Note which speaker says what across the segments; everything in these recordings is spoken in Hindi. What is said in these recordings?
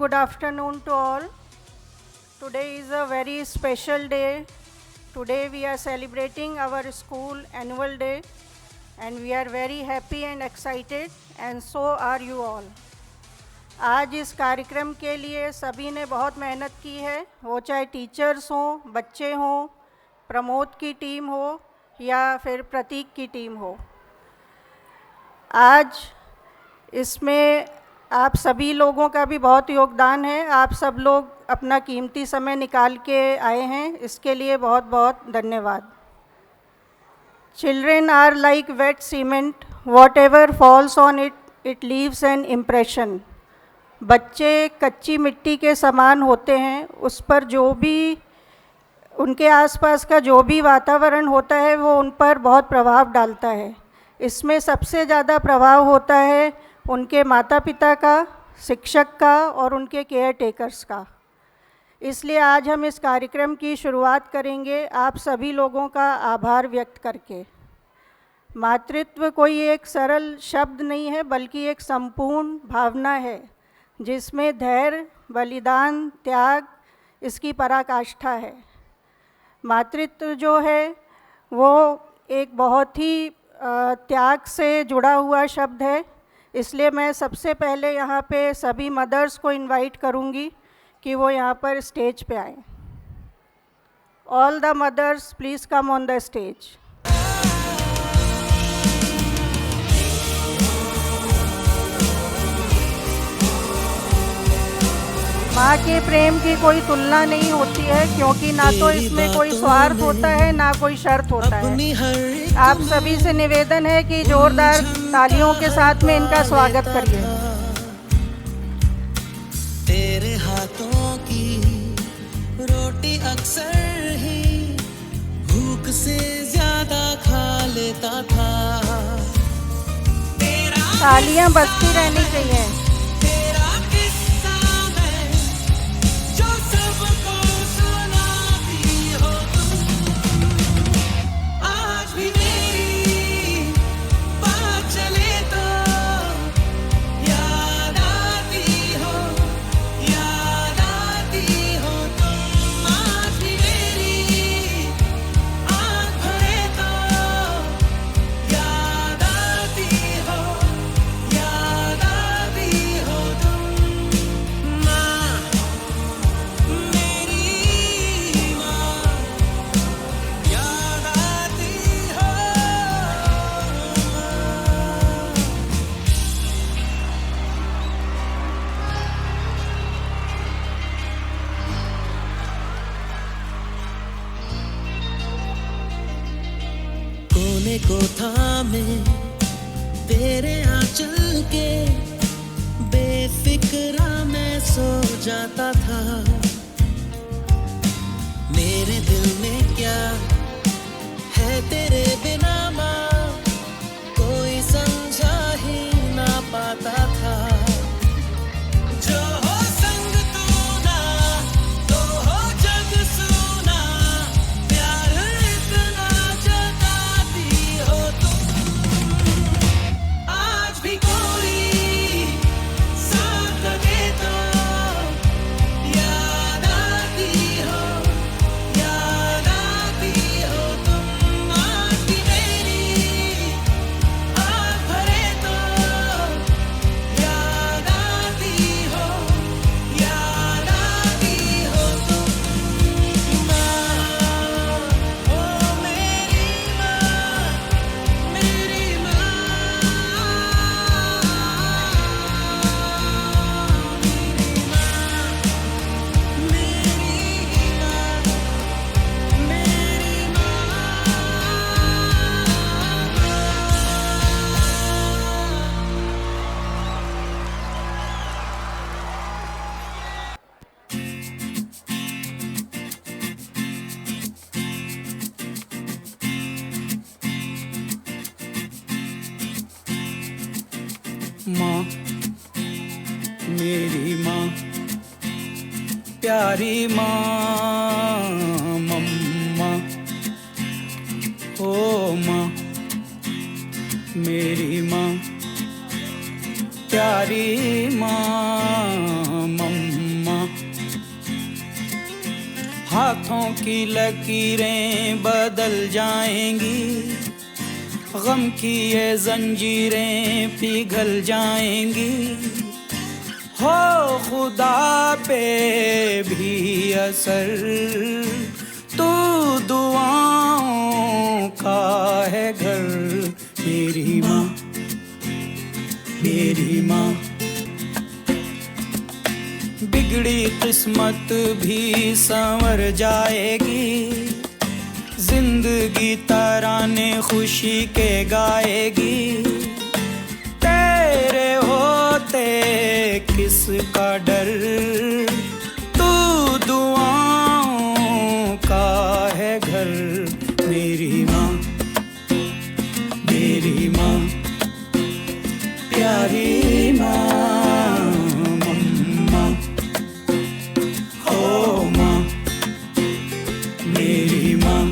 Speaker 1: good afternoon to all. Today is a very special day. Today we are celebrating our school annual day and we are very happy and excited and so are you all. आज इस कार्यक्रम के लिए सभी ने बहुत मेहनत की है, वो चाहे टीचर्स हों, बच्चे हों, प्रमोद की टीम हो या फिर प्रतीक की टीम हो. आज इसमें आप सभी लोगों का भी बहुत योगदान है. आप सब लोग अपना कीमती समय निकाल के आए हैं, इसके लिए बहुत बहुत धन्यवाद. Children are like wet cement, whatever falls on it, it leaves an impression. बच्चे कच्ची मिट्टी के समान होते हैं, उस पर जो भी उनके आसपास का जो भी वातावरण होता है वो उन पर बहुत प्रभाव डालता है. इसमें सबसे ज़्यादा प्रभाव होता है उनके माता पिता का, शिक्षक का और उनके केयर टेकर्स का. इसलिए आज हम इस कार्यक्रम की शुरुआत करेंगे आप सभी लोगों का आभार व्यक्त करके. मातृत्व कोई एक सरल शब्द नहीं है बल्कि एक संपूर्ण भावना है जिसमें धैर्य, बलिदान, त्याग इसकी पराकाष्ठा है. मातृत्व जो है वो एक बहुत ही त्याग से जुड़ा हुआ शब्द है. इसलिए मैं सबसे पहले यहाँ पे सभी मदर्स को इनवाइट करूँगी कि वो यहाँ पर स्टेज पे आएँ. All the mothers please come on the stage. माँ के प्रेम की कोई तुलना नहीं होती है क्योंकि ना तो इसमें कोई स्वार्थ होता है ना कोई शर्त होता है. आप सभी से निवेदन है कि जोरदार तालियों के साथ में इनका स्वागत करिए.
Speaker 2: तेरे हाथों की रोटी अक्सर ही भूख से ज्यादा खा लेता था.
Speaker 1: तालियां बजती रहनी चाहिए.
Speaker 2: कोने को थामे तेरे आंचल के बेफिक्रा मैं सो जाता था. मेरे दिल में क्या है तेरे बिना माँ, कोई समझा ही ना पाता था. जो हो संग तू ना तो हो जग सुना, प्यार इतना जताती हो तुम. आज भी कोई साथ दे तो याद आती हो तुम. आज भी मेरी आँख भरे तो याद आती हो तुम. माँ, ओ मेरी माँ, मेरी माँ, मेरी
Speaker 3: माँ, मेरी माँ, प्यारी माँ, मम्मा. ओ माँ, मेरी माँ, प्यारी माँ, मम्मा. हाथों की लकीरें बदल जाएंगी, गम की ये जंजीरें पिघल जाएंगी। हो खुदा पे भी असर, तू दुआओं का है घर। मेरी माँ, मेरी माँ, बिगड़ी किस्मत भी संवर जाएगी, जिंदगी तराने खुशी के गाएगी। तेरे होते किसका डर, तू दुआओं का है घर। मेरी माँ, मेरी माँ, प्यारी माँ, मम्मा, ओ माँ, मेरी माँ,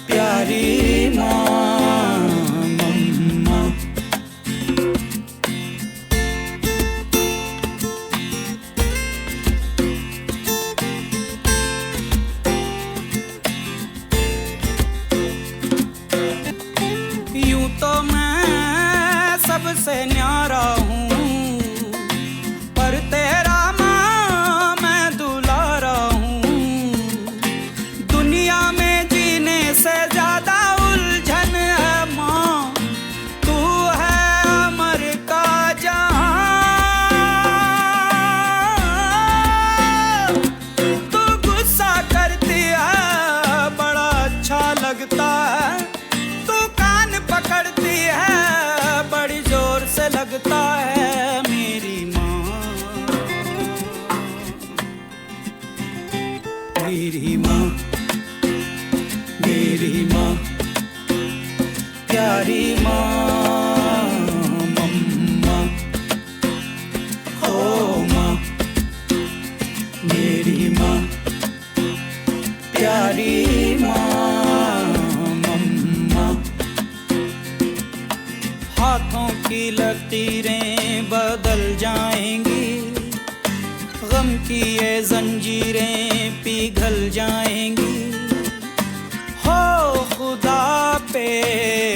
Speaker 3: प्यारी माँ, मम्मा। यूं तो मैं सबसे न्यारा हूँ, पर तेरा माँ मैं दुलारा हूँ। दुनिया में जीने से ज्यादा उलझन है माँ, तू है अमर का जहां। तू गुस्सा करती है बड़ा अच्छा लगता है, तू कान पकड़ती है बड़ी जोर से लगता है। मेरी माँ, मेरी माँ, मेरी माँ, प्यारी माँ, मम्मा, ओ माँ, मेरी माँ, प्यारी माँ, मम्मा। हाथों की लकीरें बदल जाएंगी, गम की ये जंजीरें पिघल जाएंगी। हो खुदा पे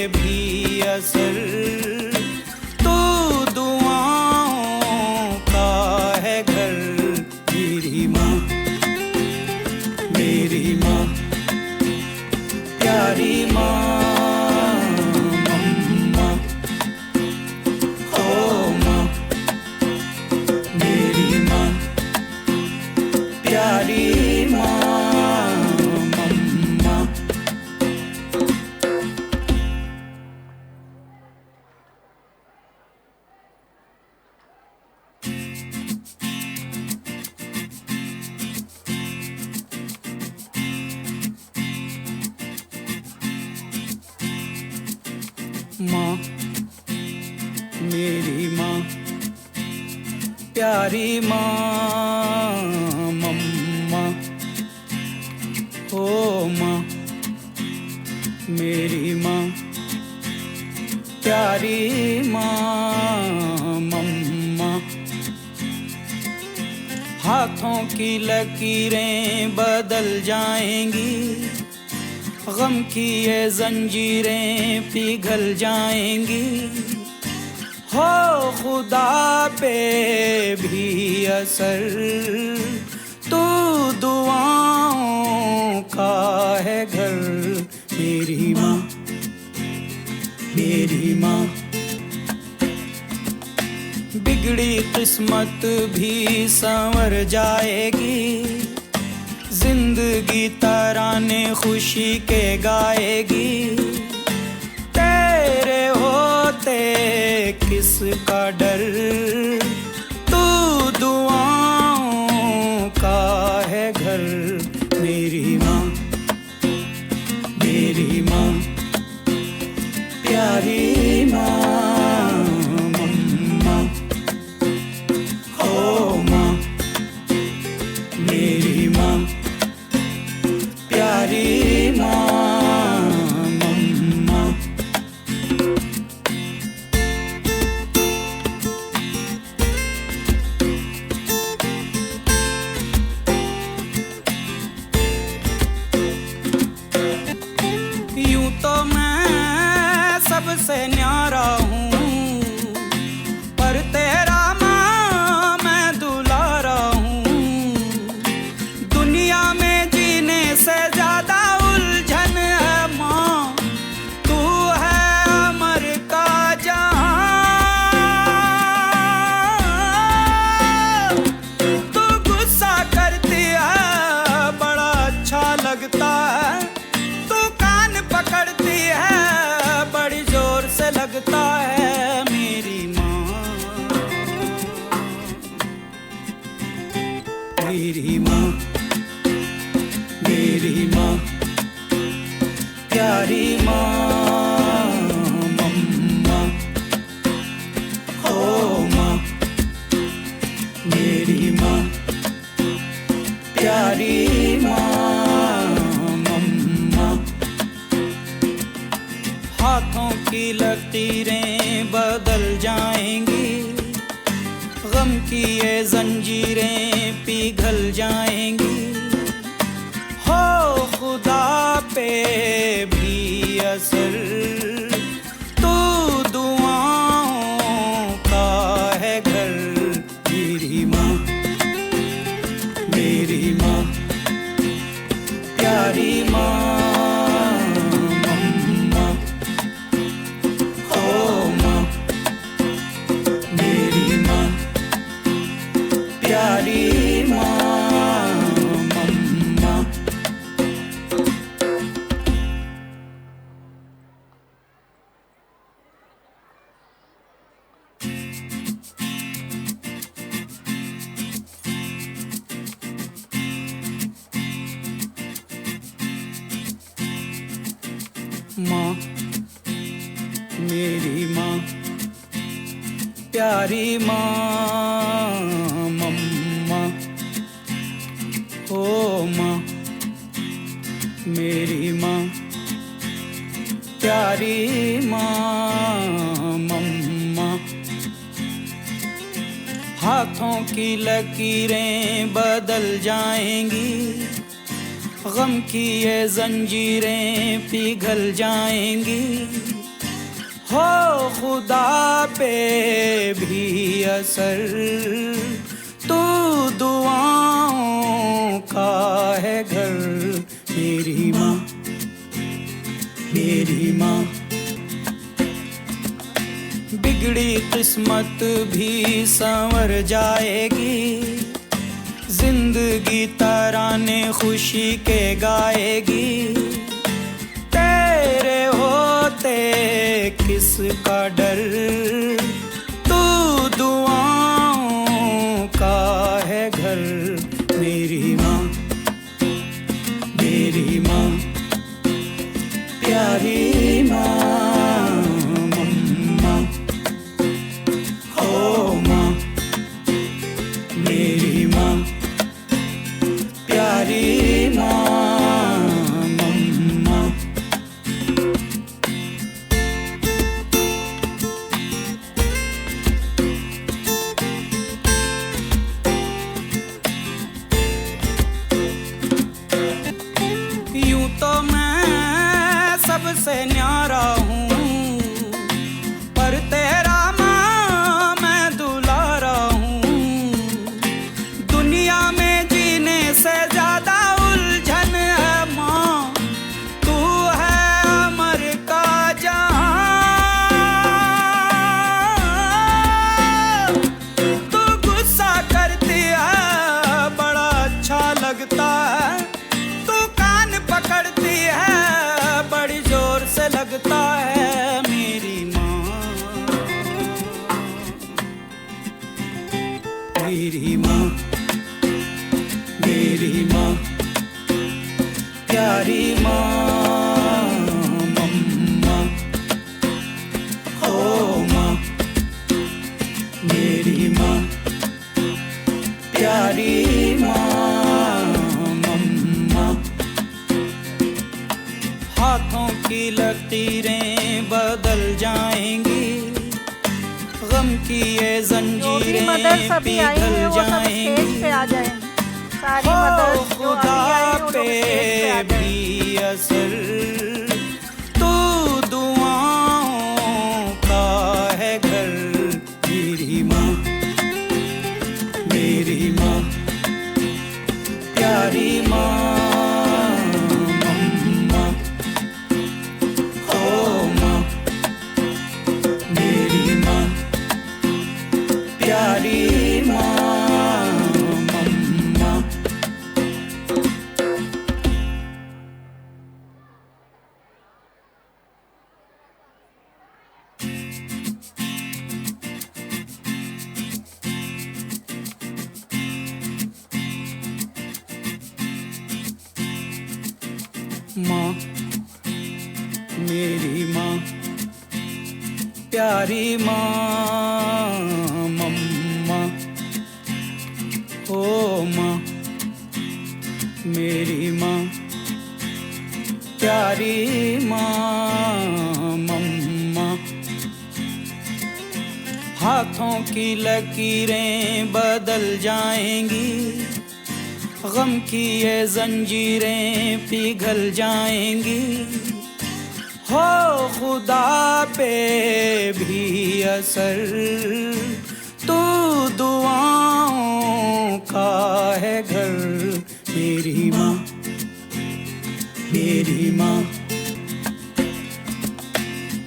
Speaker 3: भी असर, तू दुआओं का है घर। मेरी माँ, मेरी माँ, प्यारी माँ, मम्मा, ओ माँ, मेरी माँ, प्यारी माँ, मम्मा। माँ, मेरी माँ, प्यारी माँ, मम्मा, ओ माँ, मेरी माँ, प्यारी माँ, मम्मा। हाथों की लकीरें बदल जाएंगी, गम की ये जंजीरें पिघल जाएंगी। हो खुदा पे भी असर, तू दुआओं का है घर। मेरी माँ, मेरी माँ, बिगड़ी किस्मत भी संवर जाएगी, जिंदगी तराने खुशी के गाएगी। तेरे होते किसका डर, तू दुआओं का है घर। मेरी माँ, मेरी माँ, प्यारी माँ, मम्मा, ओ माँ, मेरी माँ, प्यारी माँ, मम्मा। मेरी माँ, मेरी माँ, प्यारी माँ, मम्मा, ओ माँ, मेरी माँ, प्यारी माँ, मम्मा। हाथों की लकीरें बदल जाएंगी, गम की ये जंजीरें पिघल जाएंगी। हो खुदा पे भी असर, तू दुआओं का है घर। मेरी माँ, मेरी माँ, प्यारी माँ, मम्मा, ओ माँ, मेरी माँ, प्यारी माँ, मम्मा। माँ, मेरी माँ, प्यारी माँ, मम्मा, ओ माँ, मेरी माँ, प्यारी माँ, मम्मा। हाथों की लकीरें बदल जाएंगी, गम की ये जंजीरें पिघल जाएंगी। हो खुदा पे भी असर, तू दुआओं का है घर। मेरी माँ, मेरी माँ, बिगड़ी किस्मत भी संवर जाएगी, जिंदगी तराने खुशी के गाएगी। तेरे होते किसका डर, तू दुआओं का है घर। मेरी माँ, मेरी माँ, प्यारी माँ, मम्मा, ओ माँ, मेरी माँ, प्यारी माँ, मम्मा। यूं तो मैं सबसे न्यारा हूँ, पर तेरा माँ मैं दुलारा हूँ। दुनिया में जीने से ज्यादा उलझन है माँ, तू है अमर का जहां। तू गुस्सा करती है बड़ा अच्छा लगता है, तू कान पकड़ती है बड़ी जोर से लगता है। मेरी माँ, मेरी माँ, मेरी माँ, प्यारी माँ, मम्मा, ओ माँ, मेरी माँ, प्यारी माँ, मम्मा। हाथों की लकीरें बदल जाएंगी, गम की ये
Speaker 1: जो भी
Speaker 3: जंजीरें
Speaker 1: मदर्स अभी आई हैं
Speaker 3: पिघल
Speaker 1: वो सब स्टेज पे
Speaker 3: जाएंगी।
Speaker 1: आ जाएं। सारी
Speaker 3: हो
Speaker 1: मदर्स जो अभी आई हैं वो
Speaker 3: खुदा
Speaker 1: लोग स्टेज पे आ
Speaker 3: पे
Speaker 1: जाएं।
Speaker 3: भी असर, तू दुआओं का है घर। मेरी माँ, मेरी माँ, प्यारी माँ, मम्मा, ओ माँ, मेरी माँ, प्यारी माँ, मम्मा। माँ मेरी माँ प्यारी माँ मम्मा ओ माँ मेरी माँ प्यारी माँ मम्मा। हाथों की लकीरें बदल जाएंगी, गम की ये जंजीरें पिघल जाएंगी, हो खुदा पे भी असर तू दुआओं का है घर। मेरी माँ मेरी माँ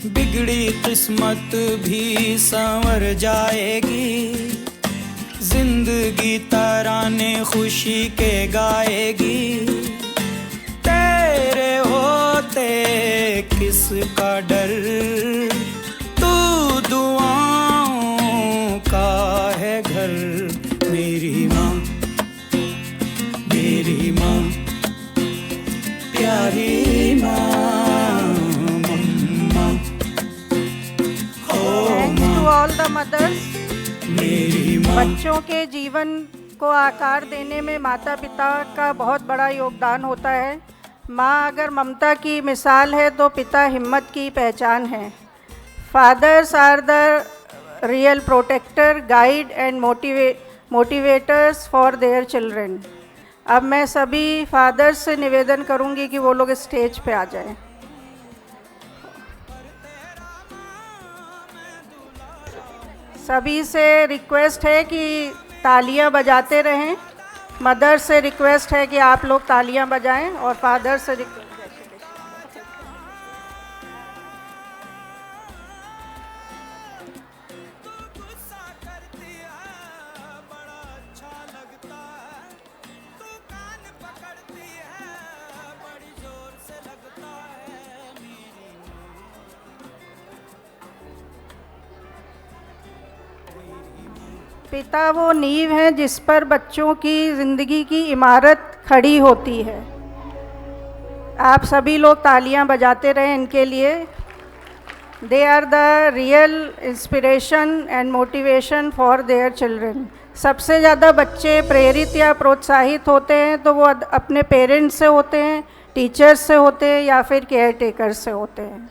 Speaker 3: बिगड़ी किस्मत भी संवर जाएगी, जिंदगी तराने खुशी के गाएगी, तेरे होते किसका डर तू दुआओं का है घर। मेरी माँ प्यारी माँ mamma
Speaker 1: thanks to all the mothers.
Speaker 3: मेरी माँ
Speaker 1: बच्चों के जीवन को आकार देने में माता पिता का बहुत बड़ा योगदान होता है। माँ अगर ममता की मिसाल है तो पिता हिम्मत की पहचान है। Fathers are the real protector, guide and motivators for their children. अब मैं सभी फादर्स से निवेदन करूंगी कि वो लोग स्टेज पे आ जाएं। सभी से रिक्वेस्ट है कि तालियां बजाते रहें। मदर से रिक्वेस्ट है कि आप लोग तालियां बजाएं और फादर से रिक्वेस्ट पिता वो नींव है जिस पर बच्चों की ज़िंदगी की इमारत खड़ी होती है। आप सभी लोग तालियां बजाते रहें इनके लिए। They are the real inspiration and motivation for their children. सबसे ज़्यादा बच्चे प्रेरित या प्रोत्साहित होते हैं तो वो अपने पेरेंट्स से होते हैं, टीचर्स से होते हैं या फिर केयर टेकर से होते हैं।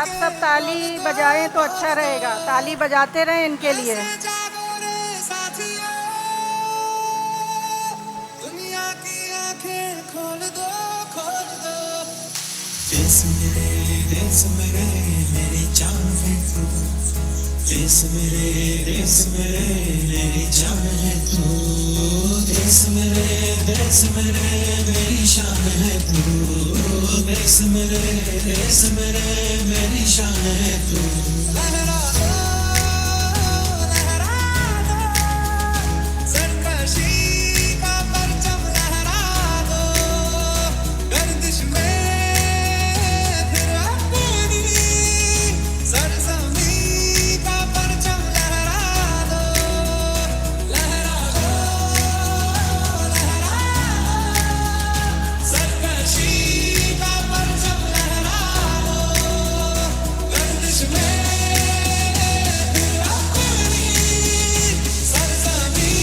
Speaker 1: आप सब ताली बजाएं तो अच्छा रहेगा, ताली बजाते रहें इनके लिए।
Speaker 2: जागो रे साथियों, दुनिया की आंखें खोल दो, खोल दो। देश मेरे मेरी जान है तू। देश मेरे मेरी जान है तू। देश मेरे मेरी शान है तू। देश मेरे मेरी शान है तू। लहरा दो, सरकशी का परचम लहरा दो। गर्दिश में फिर अपनी सरजमी का परचम लहरा दो। लहरा दो, सरकशी का परचम लहरा दो। गर्दिश में फिर अपनी सरजमी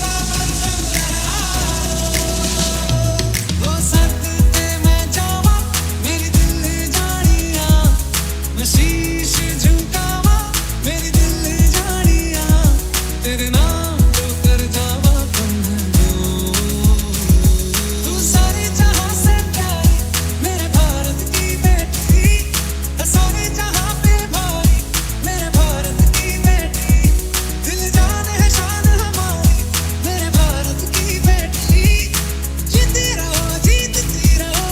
Speaker 2: का परचम लहरा दो। वो सदके मैं जावा, मेरी दिल जानिया। मैं शीश झुकावा, मेरी दिल जानिया। तेरे नाम जो कर जावा तू सारे जहां से प्यारी, मेरे भारत की बेटी। सारे जहां पे भारी, मेरे भारत की बेटी। दिल जान है शान हमारी, मेरे भारत की बेटी। जीती रहो, जीतती रहो।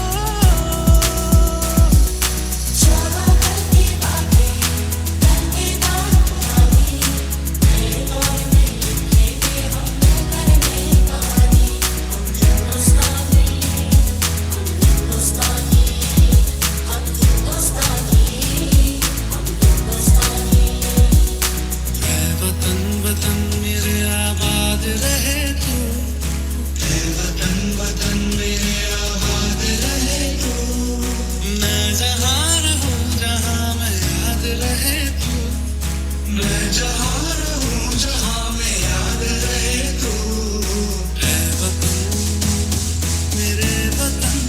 Speaker 2: वतन वतन मेरे आबाद रहे तू। वतन मेरे आबाद रहे तू। मैं जहाँ रहूं जहाँ मैं याद रहे तू। मैं जहाँ रहूं जहाँ मैं याद रहे तू। है वतन मेरे वतन,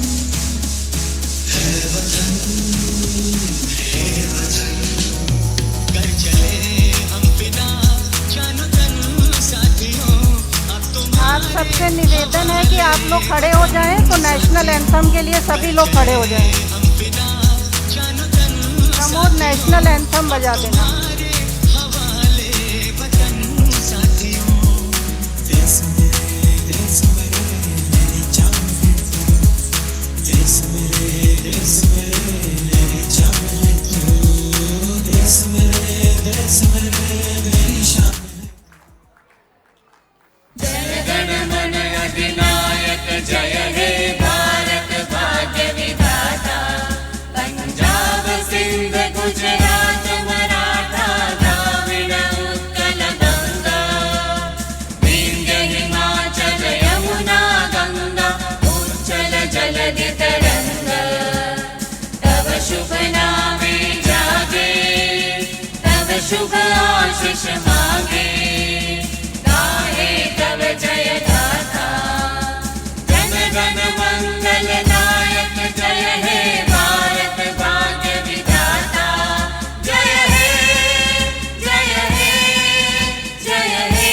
Speaker 2: है वतन, है वतन। कर चले हम बिना जानो तन साथियों। अब तुम
Speaker 1: आप सबसे निवेदन है कि आप लोग खड़े हो जाएं, तो नेशनल एंथम के लिए सभी लोग खड़े हो जाएं।
Speaker 2: हम बिना जानो तन
Speaker 1: प्रमोद नेशनल एंथम बजा देना।
Speaker 2: हमारे हवाले वतन साथियों। देश मेरे मेरी जान है तू। देश मेरे मेरी जान है तू। देश मेरे मेरी शान है।
Speaker 4: जनगण मन अधिनायक जय हे भारत भाग्य विधाता। पंजाब सिंध गुजरात मराठा द्राविड़ उत्कल गंगा। विंध्य हिमाचल यमुना गंगा उच्चल जलधि तरंग। तव शुभ नामे जागे, तव शुभ आशीष मांगे। गाहे तव जय गाथा, जन गण मंगल नायक जय हे भारत भाग्य विधाता। जय हे, जय हे, जय हे,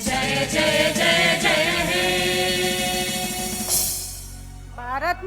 Speaker 4: जय जय जय जय हे।
Speaker 1: भारत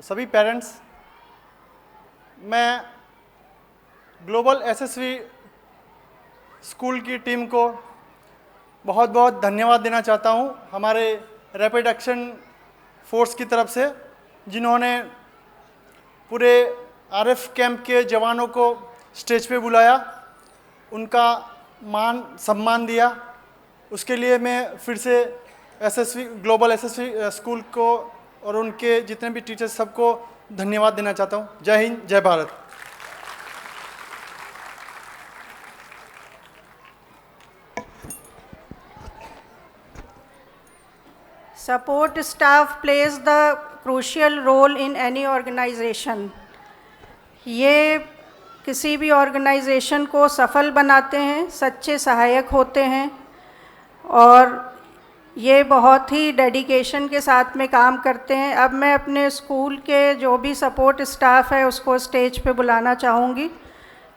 Speaker 5: सभी पेरेंट्स, मैं ग्लोबल एसएसवी स्कूल की टीम को बहुत बहुत धन्यवाद देना चाहता हूं, हमारे रैपिड एक्शन फोर्स की तरफ से, जिन्होंने पूरे आरएफ कैंप के जवानों को स्टेज पे बुलाया, उनका मान सम्मान दिया। उसके लिए मैं फिर से एसएसवी ग्लोबल एसएसवी स्कूल को और उनके जितने भी टीचर्स सबको धन्यवाद देना चाहता हूं। जय हिंद, जय Bharat.
Speaker 1: Support staff plays the crucial role in any organization. ये किसी भी ऑर्गेनाइजेशन को सफल बनाते हैं, सच्चे सहायक होते हैं और ये बहुत ही डेडिकेशन के साथ में काम करते हैं। अब मैं अपने स्कूल के जो भी सपोर्ट स्टाफ है उसको स्टेज पे बुलाना चाहूँगी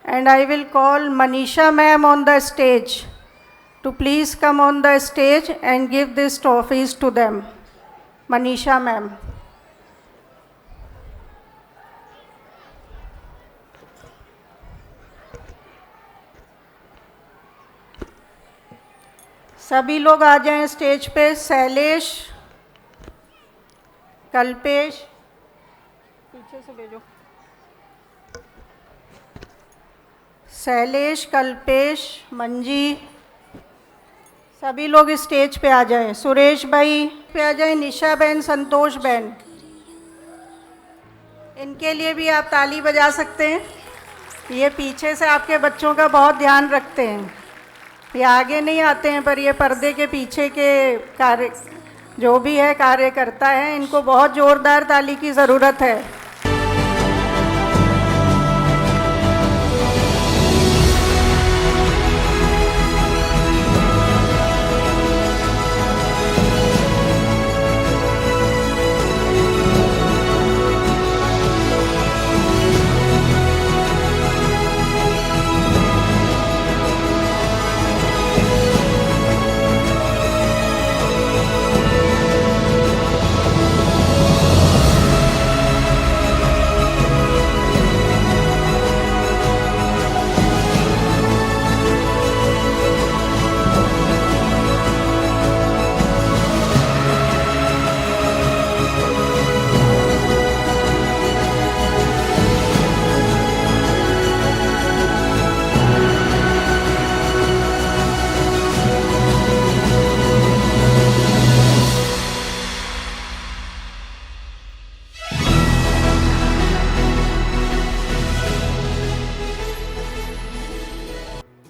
Speaker 1: and I will call Manisha ma'am on the stage to please come on the stage and give these trophies to them. Manisha ma'am. सभी लोग आ जाएं स्टेज पे। शैलेश, कल्पेश, पीछे से भेजो। शैलेश, कल्पेश, मंजी, सभी लोग स्टेज पे आ जाएं। सुरेश भाई पे आ जाएं, निशा बहन, संतोष बहन, इनके लिए भी आप ताली बजा सकते हैं। ये पीछे से आपके बच्चों का बहुत ध्यान रखते हैं, ये आगे नहीं आते हैं पर ये पर्दे के पीछे के कार्य जो भी है कार्य करता है, इनको बहुत ज़ोरदार ताली की ज़रूरत है।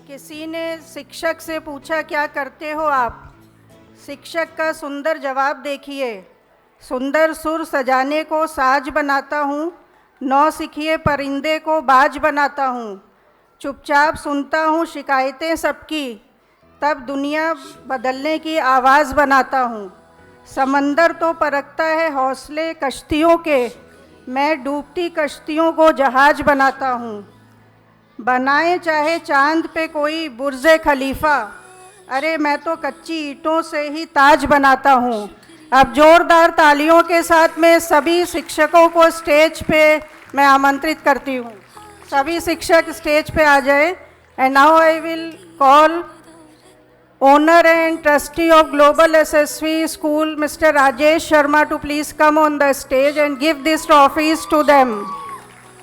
Speaker 1: किसी ने शिक्षक से पूछा क्या करते हो आप? शिक्षक का सुंदर जवाब देखिए, सुंदर सुर सजाने को साज बनाता हूँ, नौ सिखिए परिंदे को बाज बनाता हूँ, चुपचाप सुनता हूँ शिकायतें सबकी, तब दुनिया बदलने की आवाज़ बनाता हूँ। समंदर तो परखता है हौसले कश्तियों के, मैं डूबती कश्तियों को जहाज बनाता हूँ। बनाए चाहे चांद पे कोई बुर्जे खलीफा, अरे मैं तो कच्ची ईंटों से ही ताज बनाता हूँ। अब जोरदार तालियों के साथ में सभी शिक्षकों को स्टेज पे मैं आमंत्रित करती हूँ। सभी शिक्षक स्टेज पे आ जाए and now I will call owner and trustee of Global SSV School mister Rajesh Sharma to please come on the stage and give this trophies to them.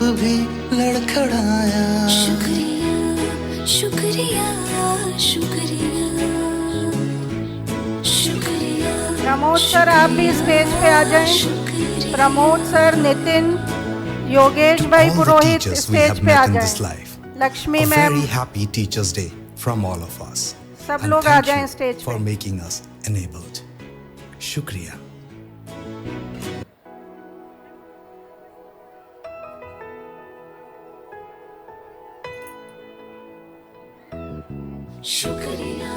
Speaker 2: भी लड़खड़ाया,
Speaker 6: शुक्रिया शुक्रिया शुक्रिया शुक्रिया।
Speaker 1: प्रमोद सर आप भी स्टेज पे आ जाएं। प्रमोद सर, नितिन, योगेश भाई पुरोहित स्टेज पे आ जाएं। Lakshmi ma'am,
Speaker 7: very happy Teachers Day from all of us.
Speaker 1: सब
Speaker 7: And
Speaker 1: लोग आ
Speaker 7: thank
Speaker 1: जाएं
Speaker 7: you
Speaker 1: स्टेज
Speaker 7: for
Speaker 1: पे।
Speaker 7: making us enabled. शुक्रिया।
Speaker 6: शुक्रिया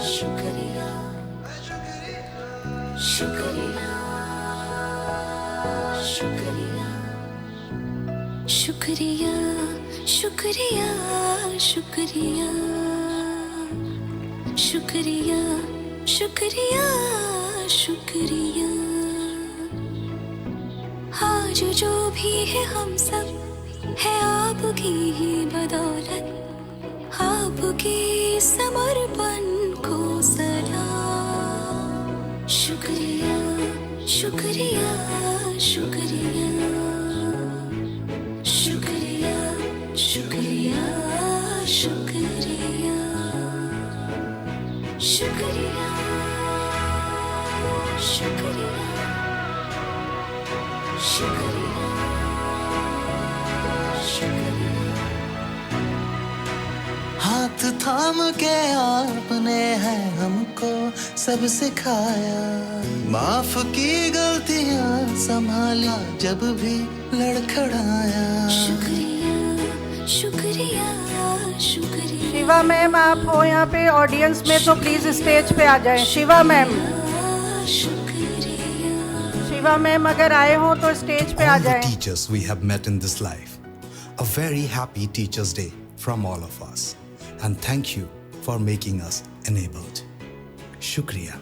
Speaker 6: शुक्रिया शुक्रिया शुक्रिया शुक्रिया शुक्रिया शुक्रिया शुक्रिया शुक्रिया शुक्रिया। आज जो भी है हम सब है आपकी ही बदौलत, आपके समर्पण को सलाम। शुक्रिया शुक्रिया शुक्रिया शुक्रिया शुक्रिया शुक्रिया शुक्रिया शुक्रिया शुक्रिया शुक्रिया।
Speaker 8: हाथ थाम के आपने है हमको सब सिखाया, माफ की गलतियां संभाला जब भी लड़खड़ाया।
Speaker 6: शुक्रिया शुक्रिया शुक्रिया
Speaker 1: शिवा मैम आप हो यहाँ पे ऑडियंस में तो प्लीज़ स्टेज पे आ जाएं। शिवा मैम, शिवा मैम अगर आए हो तो स्टेज पे आ
Speaker 7: All the
Speaker 1: जाएं।
Speaker 7: teachers we have met in this life, a very happy Teachers' Day from all of us. And thank you for making us enabled. Shukriya.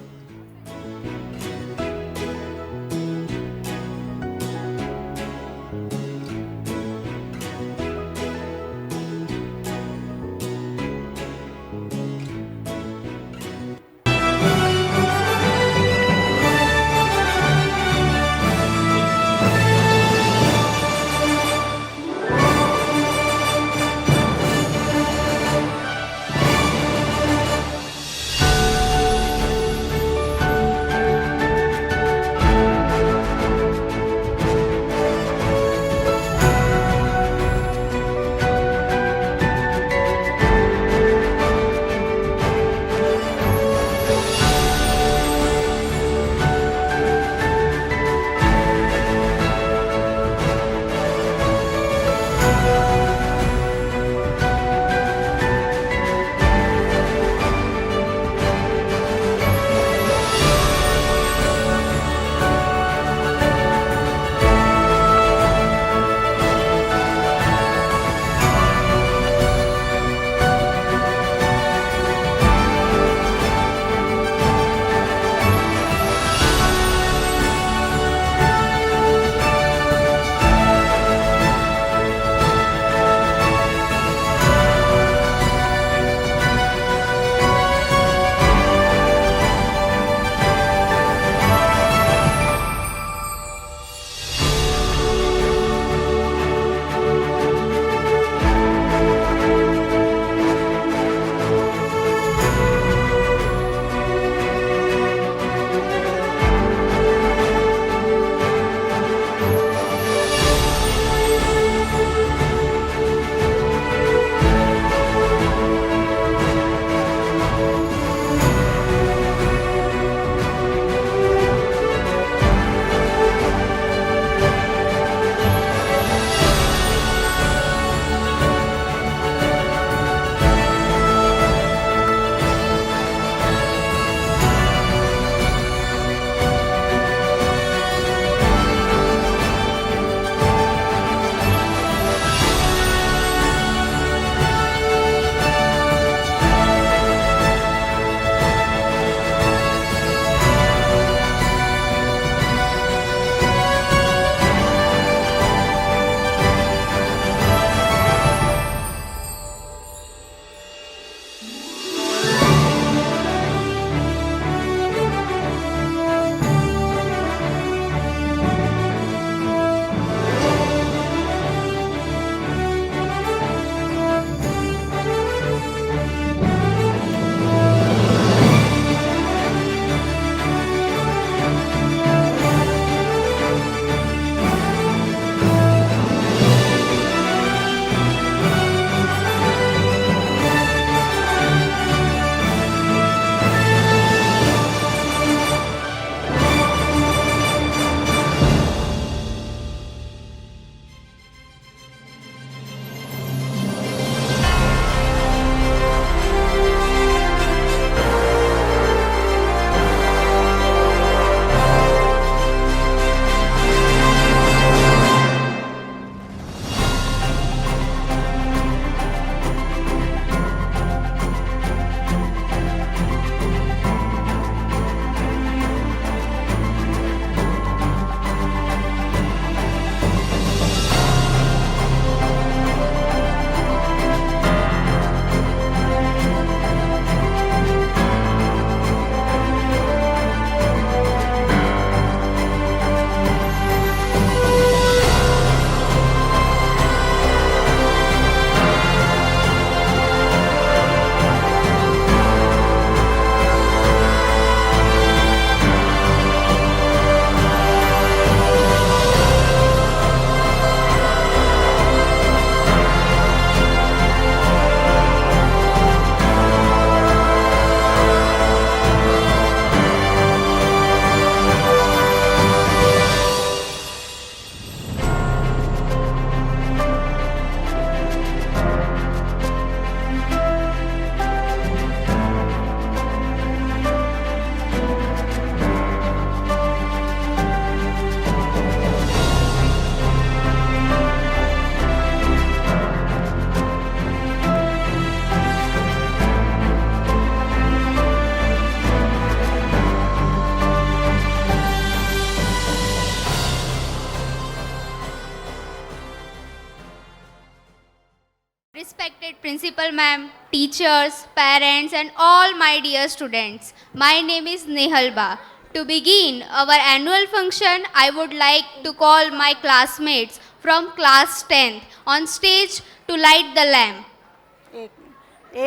Speaker 9: Respected Principal Ma'am, teachers, parents and all my dear students. My name is Nehalba. To begin our annual function, I would like to call my classmates from class 10th on stage to light the lamp.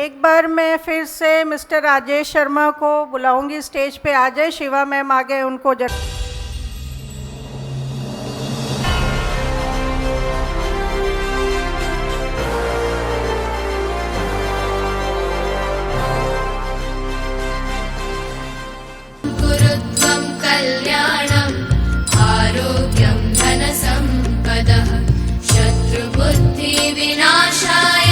Speaker 1: एक बार मैं फिर से मिस्टर राजेश शर्मा को बुलाऊंगी स्टेज पे आ जाए। शिवा मैम आ गए, उनको
Speaker 6: कुरुत्वं कल्याणम् आरोग्यं धनसम्पदः शत्रुबुद्धिविनाशाय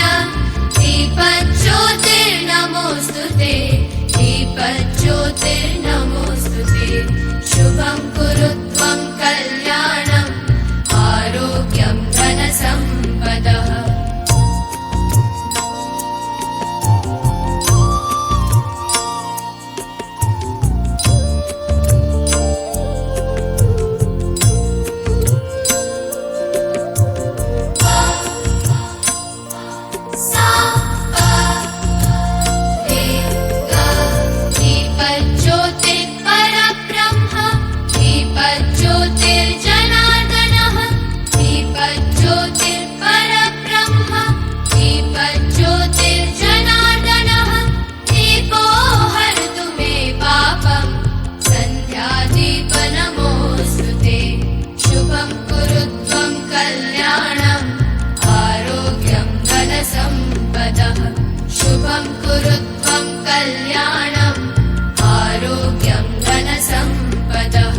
Speaker 6: दीपज्योतिर्नमोऽस्तुते दीपज्योतिर्नमोऽस्तुते शुभं कुरुत्वं कल्याणम् आरोग्यं धनसम्पदः दीपज्योतिर्जनार्दनः दीपज्योतिर्परब्रह्म दीपज्योतिर्जनार्दनः दीपो हरतु मे पापं सन्ध्यादीपनमोऽस्तुते शुभं कुरुत्वं कल्याणम् आरोग्यं धनसम्पदः शुभं कुरुत्वं कल्याणम् आरोग्यं धनसम्पदः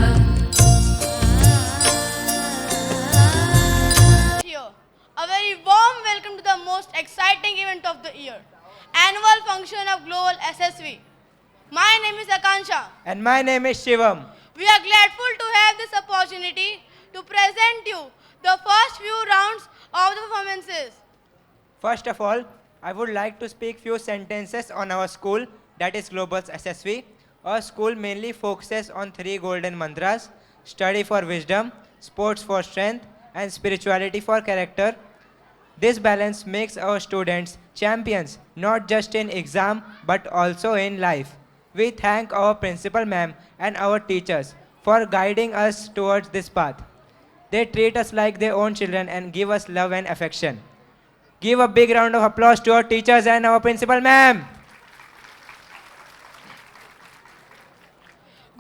Speaker 10: A very warm welcome to the most exciting event of the year, annual function of Global SSV. My name is Akansha.
Speaker 11: And my name is Shivam.
Speaker 10: We are grateful to have this opportunity to present you the first few rounds of the performances.
Speaker 11: First of all, I would like to speak few sentences on our school, that is Global SSV. Our school mainly focuses on 3 golden mantras: study for wisdom, sports for strength, and spirituality for character. This balance makes our students champions, not just in exam but also in life. We thank our principal ma'am and our teachers for guiding us towards this path. They treat us like their own children and give us love and affection. Give a big round of applause to our teachers and our principal ma'am.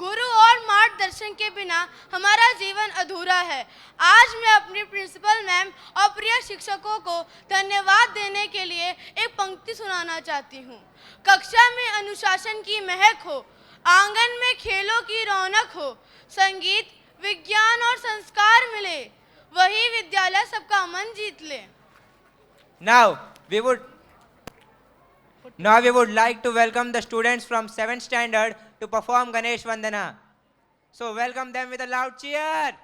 Speaker 10: गुरु और मार्गदर्शन के बिना हमारा जीवन अधूरा है। आज मैं अपनी प्रिंसिपल मैम और प्रिय शिक्षकों को धन्यवाद देने के लिए एक पंक्ति सुनाना चाहती हूँ। कक्षा में अनुशासन की महक हो, आंगन में खेलों की रौनक हो, संगीत, विज्ञान और संस्कार मिले, वही विद्यालय सबका मन जीत ले।
Speaker 11: Now we would like to welcome the students from 7th standard to perform Ganesh Vandana. So welcome them with a loud cheer.